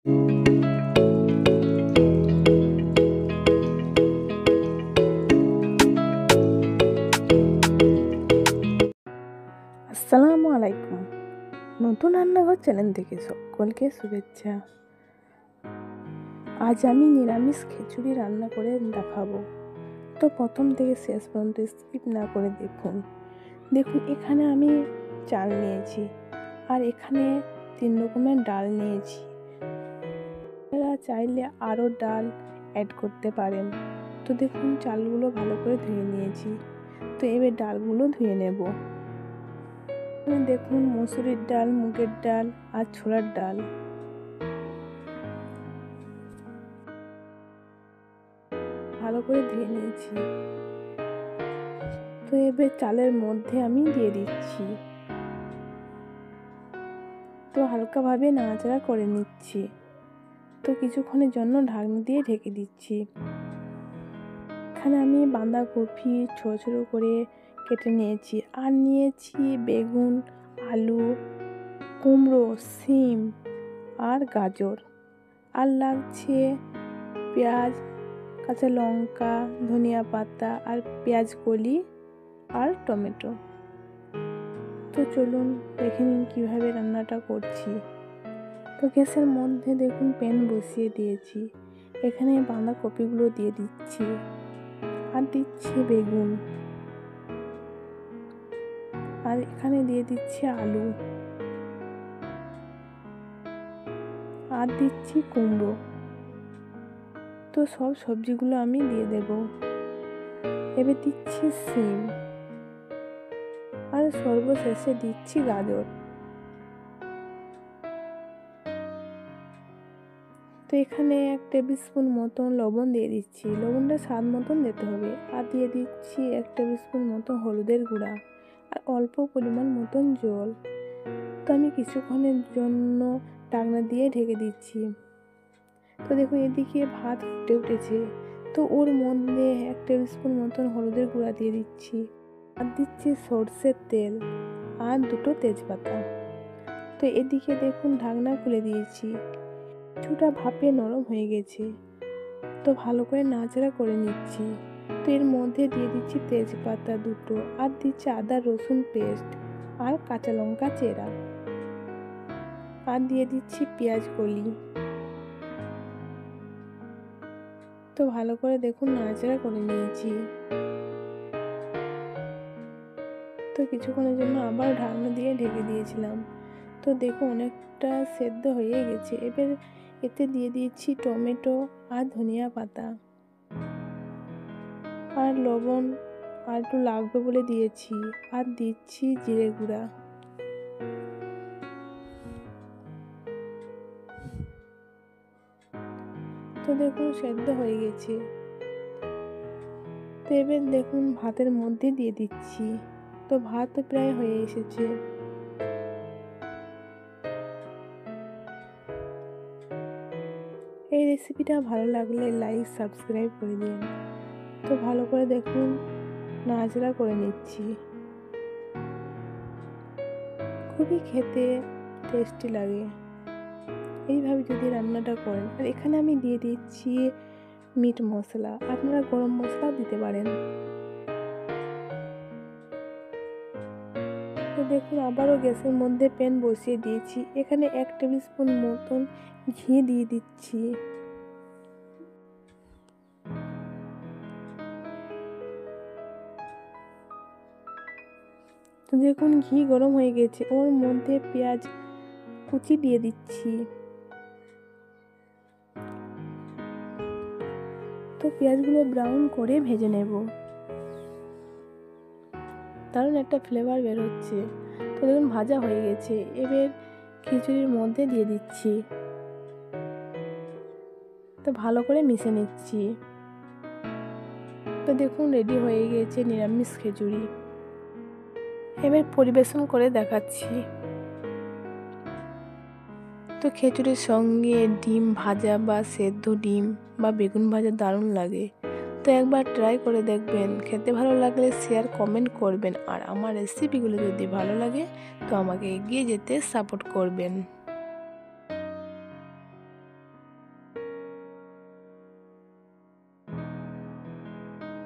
আসসালামু আলাইকুম। নতুন রান্নাঘর চ্যানেল থেকে সকলকে শুভেচ্ছা। আজ আমি নিরামিষ খিচুড়ি রান্না করে দেখাবো। তো প্রথম থেকে শেষ পর্যন্ত স্কিপ না করে দেখুন। এখানে আমি চাল নিয়েছি আর এখানে 3 রকমের ডাল নিয়েছি। আপনারা চাইলে আরও ডাল অ্যাড করতে পারেন। তো দেখুন চালগুলো ভালো করে ধুয়ে নিয়েছি। তো এবার ডালগুলো ধুয়ে নেব। দেখুন মসুরির ডাল, মুগের ডাল আর ছোলার ডাল। ভালো করে ধুয়ে নিয়েছি। তো এবার চালের মধ্যে আমি দিয়ে দিচ্ছি। তো হালকাভাবে নাড়াচাড়া করে নিচ্ছি। তো কিছুক্ষণের জন্য ঢাকনা দিয়ে ঢেকে দিচ্ছি। এখানে আমি বাঁধাকপি ছোট ছোট করে কেটে নিয়েছি আর নিয়েছি বেগুন, আলু, কুমড়ো, শিম আর গাজর, আর লাগছে পেঁয়াজ, কাঁচা লঙ্কা, ধনিয়া পাতা আর পেঁয়াজ কলি আর টমেটো। তো চলুন দেখে নিন কীভাবে রান্নাটা করছি। তো গ্যাসের মধ্যে দেখুন প্যান বসিয়ে দিয়েছি। এখানে বাঁধাকপিগুলো দিয়ে দিচ্ছি আর দিচ্ছি বেগুন, আর এখানে দিয়ে দিচ্ছি আলু আর দিচ্ছি কুমড়ো। তো সব সবজিগুলো আমি দিয়ে দেব। এবার দিচ্ছি শিম আর সর্বশেষে দিচ্ছি গাজর। তো এখানে 1 টেবিল স্পুন মতন লবণ দিয়ে দিচ্ছি। লবণটা স্বাদ মতন দিতে হবে। আর দিয়ে দিচ্ছি 1 টেবিল স্পুন মতো হলুদের গুঁড়া আর অল্প পরিমাণ মতন জল। তো আমি কিছুক্ষণের জন্য ঢাকনা দিয়ে ঢেকে দিচ্ছি। তো দেখুন এদিকে ভাত ফুটে উঠেছে। তো ওর মধ্যে 1 টেবিল স্পুন মতন হলুদের গুঁড়া দিয়ে দিচ্ছি আর দিচ্ছি সরষের তেল আর 2টো তেজপাতা। তো এদিকে দেখুন ঢাকনা খুলে দিয়েছি। কিছুটা ভাপে নরম হয়ে গেছে। তো ভালো করে নাড়াচাড়া করে নিচ্ছি। তো এর মধ্যে দিয়ে দিচ্ছি তেজপাতা 2টো আর দিচ্ছি আদা রসুন পেস্ট আর কাঁচা লঙ্কা চেরা আর দিয়ে দিচ্ছি পেঁয়াজ কলি। তো ভালো করে দেখুন নাড়াচাড়া করে নিয়েছি। তো কিছুক্ষণের জন্য আবার ঢাকনা দিয়ে ঢেকে দিয়েছিলাম। তো দেখুন অনেকটা সেদ্ধ হয়ে গেছে। এবার এতে দিয়ে দিচ্ছি টমেটো আর ধনিয়া পাতা আর লবণ আর একটু লাগবে বলে দিয়েছি আর দিচ্ছি জিরে গুঁড়া। তো দেখুন সেদ্ধ হয়ে গেছে। তো এবার দেখুন ভাতের মধ্যে দিয়ে দিচ্ছি। তো ভাত প্রায় হয়ে এসেছে। এই রেসিপিটা ভালো লাগলে লাইক সাবস্ক্রাইব করে দিন। তো ভালো করে দেখুন নাড়াচাড়া করে নিচ্ছি। খুবই খেতে টেস্টি লাগে এইভাবে যদি রান্নাটা করেন। আর এখানে আমি দিয়ে দিচ্ছি মিট মশলা, আপনারা গরম মশলা দিতে পারেন। তো দেখুন আবারও গ্যাসের মধ্যে প্যান বসিয়ে দিয়েছি। এখানে 1 টেবিল স্পুন মতন ঘি দিয়ে দিচ্ছি। তো দেখুন ঘি গরম হয়ে গেছে। ওর মধ্যে পেঁয়াজ কুচি দিয়ে দিচ্ছি। তো পেঁয়াজগুলো ব্রাউন করে ভেজে নেব। দারুণ একটা ফ্লেভার বের হচ্ছে। তো দেখুন ভাজা হয়ে গেছে। এবার খিচুড়ির মধ্যে দিয়ে দিচ্ছি। তো ভালো করে মিশে নিচ্ছি। তো দেখুন রেডি হয়ে গেছে নিরামিষ খিচুড়ি। এবার পরিবেশন করে দেখাচ্ছি। তো খিচুড়ির সঙ্গে ডিম ভাজা বা সেদ্ধ ডিম বা বেগুন ভাজা দারুণ লাগে। তো একবার ট্রাই করে দেখবেন। খেতে ভালো লাগলে শেয়ার কমেন্ট করবেন। আর আমার রেসিপিগুলো যদি ভালো লাগে তো আমাকে এগিয়ে যেতে সাপোর্ট করবেন।